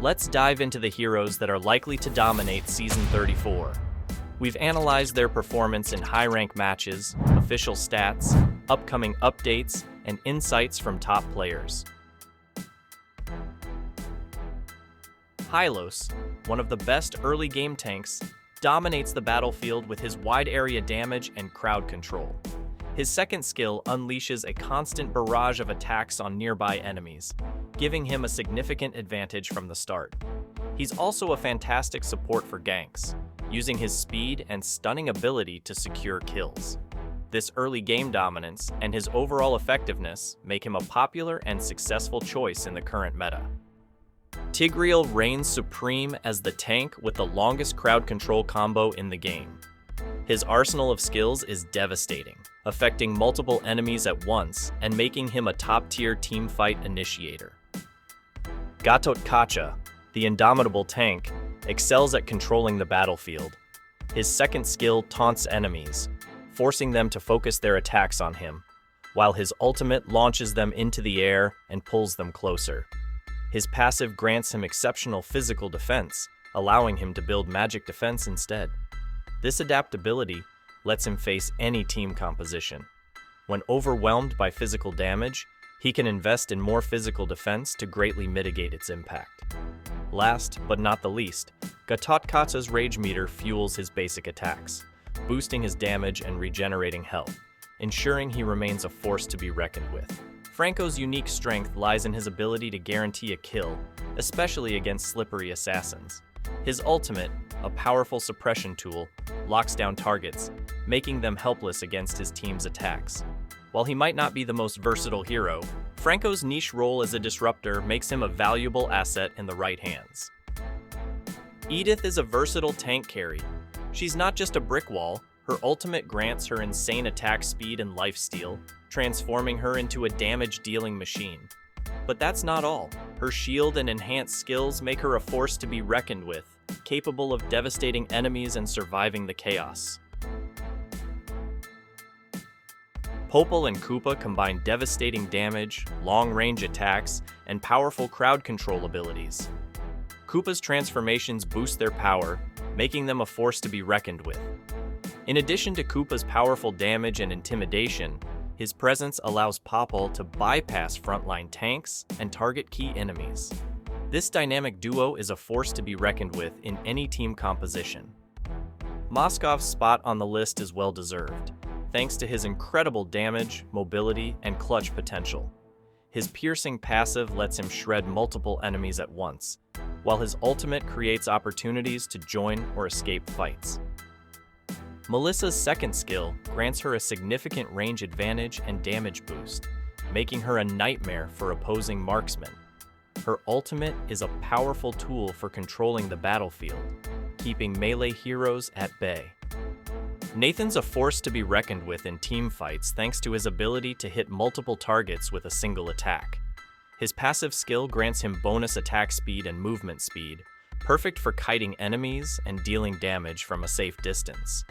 Let's dive into the heroes that are likely to dominate Season 34. We've analyzed their performance in high-rank matches, official stats, upcoming updates, and insights from top players. Hylos, one of the best early game tanks, dominates the battlefield with his wide area damage and crowd control. His second skill unleashes a constant barrage of attacks on nearby enemies, giving him a significant advantage from the start. He's also a fantastic support for ganks, using his speed and stunning ability to secure kills. This early game dominance and his overall effectiveness make him a popular and successful choice in the current meta. Tigreal reigns supreme as the tank with the longest crowd control combo in the game. His arsenal of skills is devastating, affecting multiple enemies at once and making him a top-tier teamfight initiator. Gatotkacha, the indomitable tank, excels at controlling the battlefield. His second skill taunts enemies, forcing them to focus their attacks on him, while his ultimate launches them into the air and pulls them closer. His passive grants him exceptional physical defense, allowing him to build magic defense instead. This adaptability lets him face any team composition. When overwhelmed by physical damage, he can invest in more physical defense to greatly mitigate its impact. Last but not the least, Gatotkacha's rage meter fuels his basic attacks, boosting his damage and regenerating health, ensuring he remains a force to be reckoned with. Franco's unique strength lies in his ability to guarantee a kill, especially against slippery assassins. His ultimate, a powerful suppression tool, locks down targets, making them helpless against his team's attacks. While he might not be the most versatile hero, Franco's niche role as a disruptor makes him a valuable asset in the right hands. Edith is a versatile tank carry. She's not just a brick wall, her ultimate grants her insane attack speed and lifesteal, transforming her into a damage-dealing machine. But that's not all. Her shield and enhanced skills make her a force to be reckoned with, capable of devastating enemies and surviving the chaos. Popol and Koopa combine devastating damage, long-range attacks, and powerful crowd control abilities. Koopa's transformations boost their power, making them a force to be reckoned with. In addition to Koopa's powerful damage and intimidation, his presence allows Popol to bypass frontline tanks and target key enemies. This dynamic duo is a force to be reckoned with in any team composition. Moskov's spot on the list is well-deserved, thanks to his incredible damage, mobility, and clutch potential. His piercing passive lets him shred multiple enemies at once, while his ultimate creates opportunities to join or escape fights. Melissa's second skill grants her a significant range advantage and damage boost, making her a nightmare for opposing marksmen. Her ultimate is a powerful tool for controlling the battlefield, keeping melee heroes at bay. Nathan's a force to be reckoned with in team fights thanks to his ability to hit multiple targets with a single attack. His passive skill grants him bonus attack speed and movement speed, perfect for kiting enemies and dealing damage from a safe distance.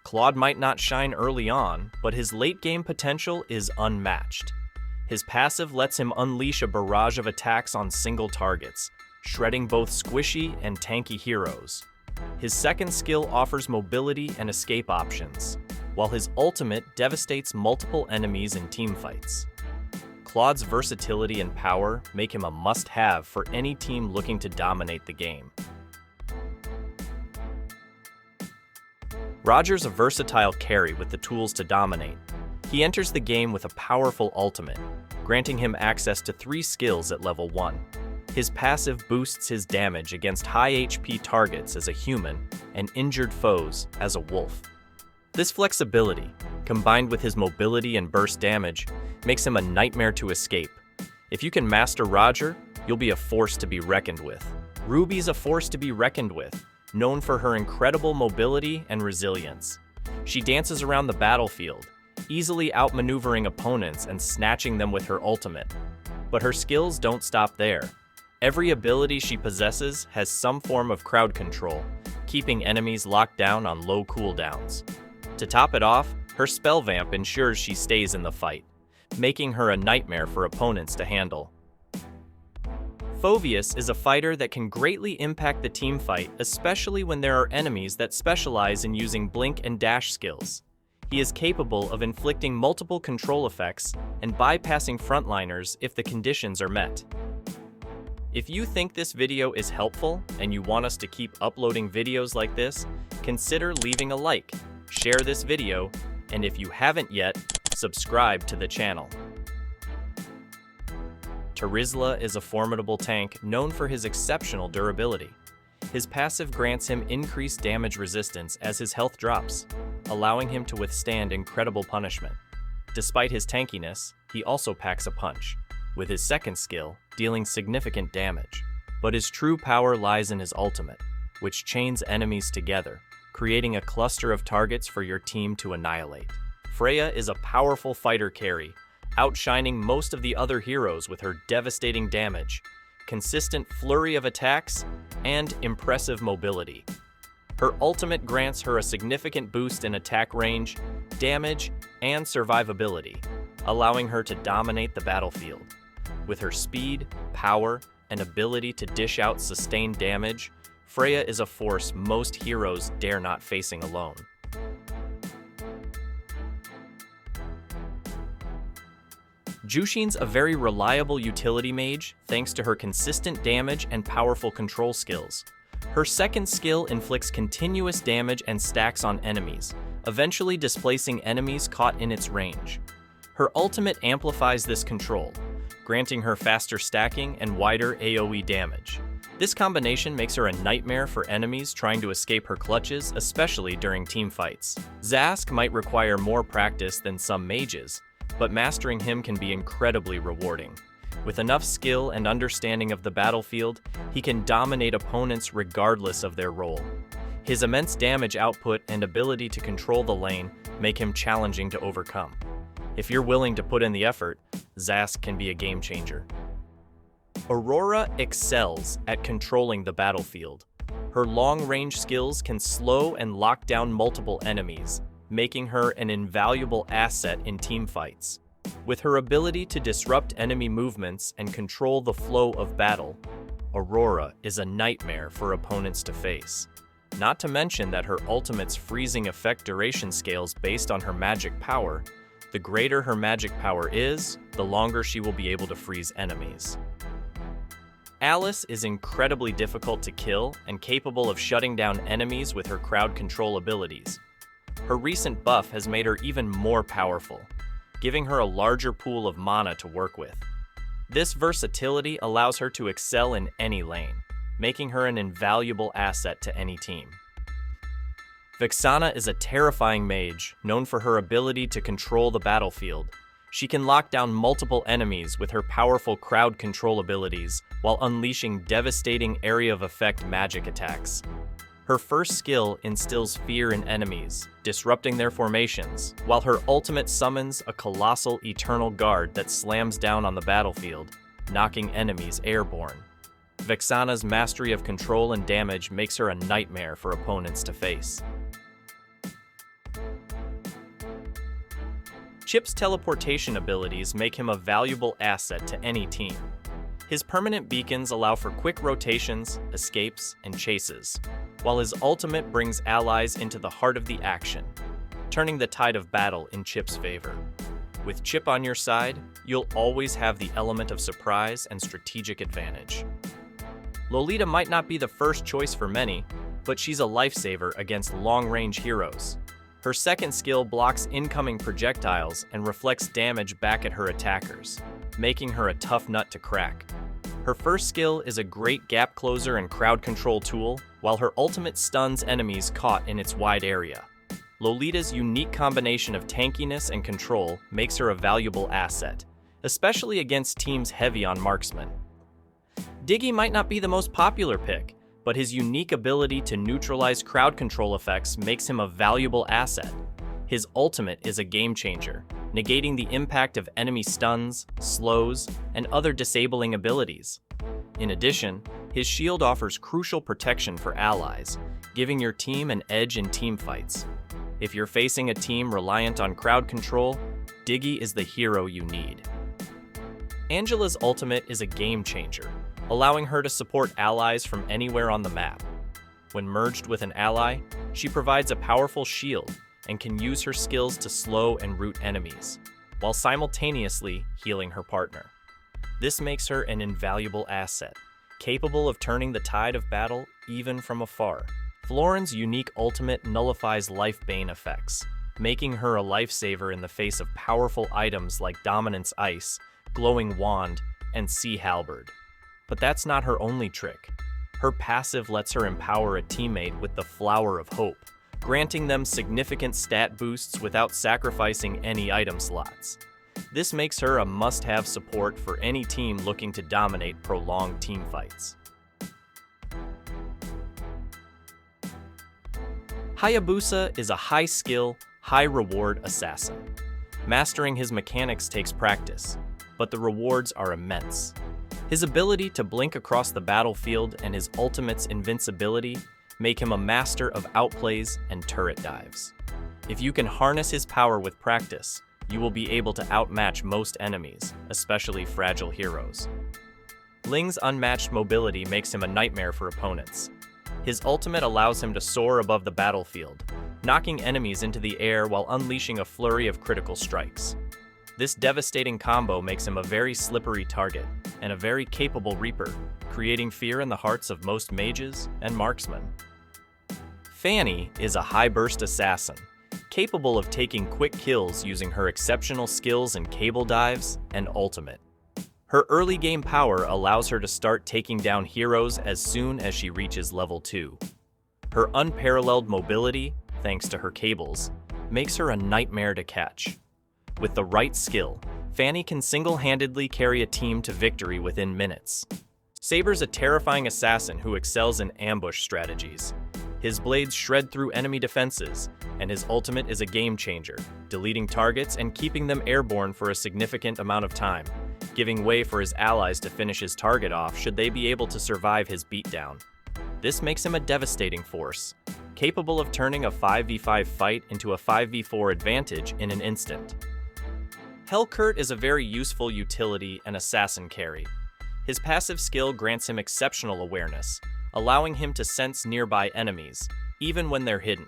Claude might not shine early on, but his late-game potential is unmatched. His passive lets him unleash a barrage of attacks on single targets, shredding both squishy and tanky heroes. His second skill offers mobility and escape options, while his ultimate devastates multiple enemies in teamfights. Claude's versatility and power make him a must-have for any team looking to dominate the game. Roger's a versatile carry with the tools to dominate. He enters the game with a powerful ultimate, granting him access to 3 skills at level 1. His passive boosts his damage against high HP targets as a human and injured foes as a wolf. This flexibility, combined with his mobility and burst damage, makes him a nightmare to escape. If you can master Roger, you'll be a force to be reckoned with. Ruby's a force to be reckoned with, known for her incredible mobility and resilience. She dances around the battlefield, easily outmaneuvering opponents and snatching them with her ultimate. But her skills don't stop there. Every ability she possesses has some form of crowd control, keeping enemies locked down on low cooldowns. To top it off, her spell vamp ensures she stays in the fight, making her a nightmare for opponents to handle. Phoveus is a fighter that can greatly impact the team fight, especially when there are enemies that specialize in using blink and dash skills. He is capable of inflicting multiple control effects and bypassing frontliners if the conditions are met. If you think this video is helpful and you want us to keep uploading videos like this, consider leaving a like, share this video, and if you haven't yet, subscribe to the channel. Terizla is a formidable tank known for his exceptional durability. His passive grants him increased damage resistance as his health drops, allowing him to withstand incredible punishment. Despite his tankiness, he also packs a punch, with his second skill dealing significant damage. But his true power lies in his ultimate, which chains enemies together, creating a cluster of targets for your team to annihilate. Freya is a powerful fighter carry, outshining most of the other heroes with her devastating damage, consistent flurry of attacks, and impressive mobility. Her ultimate grants her a significant boost in attack range, damage, and survivability, allowing her to dominate the battlefield. With her speed, power, and ability to dish out sustained damage, Freya is a force most heroes dare not facing alone. Jushin's a very reliable utility mage thanks to her consistent damage and powerful control skills. Her second skill inflicts continuous damage and stacks on enemies, eventually displacing enemies caught in its range. Her ultimate amplifies this control, granting her faster stacking and wider AoE damage. This combination makes her a nightmare for enemies trying to escape her clutches, especially during team fights. Zask might require more practice than some mages, but mastering him can be incredibly rewarding. With enough skill and understanding of the battlefield, he can dominate opponents regardless of their role. His immense damage output and ability to control the lane make him challenging to overcome. If you're willing to put in the effort, Zask can be a game changer. Aurora excels at controlling the battlefield. Her long-range skills can slow and lock down multiple enemies, making her an invaluable asset in team fights. With her ability to disrupt enemy movements and control the flow of battle, Aurora is a nightmare for opponents to face. Not to mention that her ultimate's freezing effect duration scales based on her magic power. The greater her magic power is, the longer she will be able to freeze enemies. Alice is incredibly difficult to kill and capable of shutting down enemies with her crowd control abilities. Her recent buff has made her even more powerful, giving her a larger pool of mana to work with. This versatility allows her to excel in any lane, making her an invaluable asset to any team. Vexana is a terrifying mage, known for her ability to control the battlefield. She can lock down multiple enemies with her powerful crowd control abilities while unleashing devastating area of effect magic attacks. Her first skill instills fear in enemies, disrupting their formations, while her ultimate summons a colossal eternal guard that slams down on the battlefield, knocking enemies airborne. Vexana's mastery of control and damage makes her a nightmare for opponents to face. Chip's teleportation abilities make him a valuable asset to any team. His permanent beacons allow for quick rotations, escapes, and chases, while his ultimate brings allies into the heart of the action, turning the tide of battle in Chip's favor. With Chip on your side, you'll always have the element of surprise and strategic advantage. Lolita might not be the first choice for many, but she's a lifesaver against long-range heroes. Her second skill blocks incoming projectiles and reflects damage back at her attackers, making her a tough nut to crack. Her first skill is a great gap closer and crowd control tool, while her ultimate stuns enemies caught in its wide area. Lolita's unique combination of tankiness and control makes her a valuable asset, especially against teams heavy on marksmen. Diggy might not be the most popular pick, but his unique ability to neutralize crowd control effects makes him a valuable asset. His ultimate is a game changer, negating the impact of enemy stuns, slows, and other disabling abilities. In addition, his shield offers crucial protection for allies, giving your team an edge in team fights. If you're facing a team reliant on crowd control, Diggy is the hero you need. Angela's ultimate is a game changer, allowing her to support allies from anywhere on the map. When merged with an ally, she provides a powerful shield and can use her skills to slow and root enemies, while simultaneously healing her partner. This makes her an invaluable asset, capable of turning the tide of battle even from afar. Florin's unique ultimate nullifies life bane effects, making her a lifesaver in the face of powerful items like Dominance Ice, Glowing Wand, and Sea Halberd. But that's not her only trick. Her passive lets her empower a teammate with the Flower of Hope, granting them significant stat boosts without sacrificing any item slots. This makes her a must-have support for any team looking to dominate prolonged teamfights. Hayabusa is a high-skill, high-reward assassin. Mastering his mechanics takes practice, but the rewards are immense. His ability to blink across the battlefield and his ultimate's invincibility make him a master of outplays and turret dives. If you can harness his power with practice, you will be able to outmatch most enemies, especially fragile heroes. Ling's unmatched mobility makes him a nightmare for opponents. His ultimate allows him to soar above the battlefield, knocking enemies into the air while unleashing a flurry of critical strikes. This devastating combo makes him a very slippery target and a very capable Reaper, creating fear in the hearts of most mages and marksmen. Fanny is a high-burst assassin, capable of taking quick kills using her exceptional skills in cable dives and ultimate. Her early game power allows her to start taking down heroes as soon as she reaches level 2. Her unparalleled mobility, thanks to her cables, makes her a nightmare to catch. With the right skill, Fanny can single-handedly carry a team to victory within minutes. Saber's a terrifying assassin who excels in ambush strategies. His blades shred through enemy defenses, and his ultimate is a game-changer, deleting targets and keeping them airborne for a significant amount of time, giving way for his allies to finish his target off should they be able to survive his beatdown. This makes him a devastating force, capable of turning a 5v5 fight into a 5v4 advantage in an instant. Hellcurt is a very useful utility and assassin carry. His passive skill grants him exceptional awareness, allowing him to sense nearby enemies, even when they're hidden.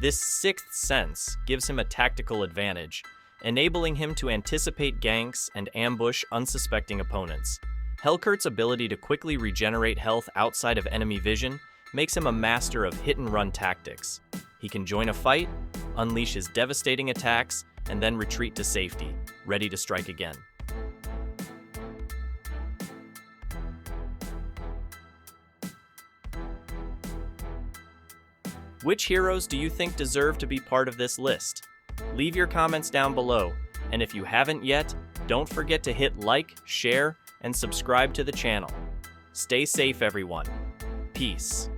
This sixth sense gives him a tactical advantage, enabling him to anticipate ganks and ambush unsuspecting opponents. Hellcurt's ability to quickly regenerate health outside of enemy vision makes him a master of hit-and-run tactics. He can join a fight, unleash his devastating attacks, and then retreat to safety, ready to strike again. Which heroes do you think deserve to be part of this list? Leave your comments down below, and if you haven't yet, don't forget to hit like, share, and subscribe to the channel. Stay safe, everyone. Peace.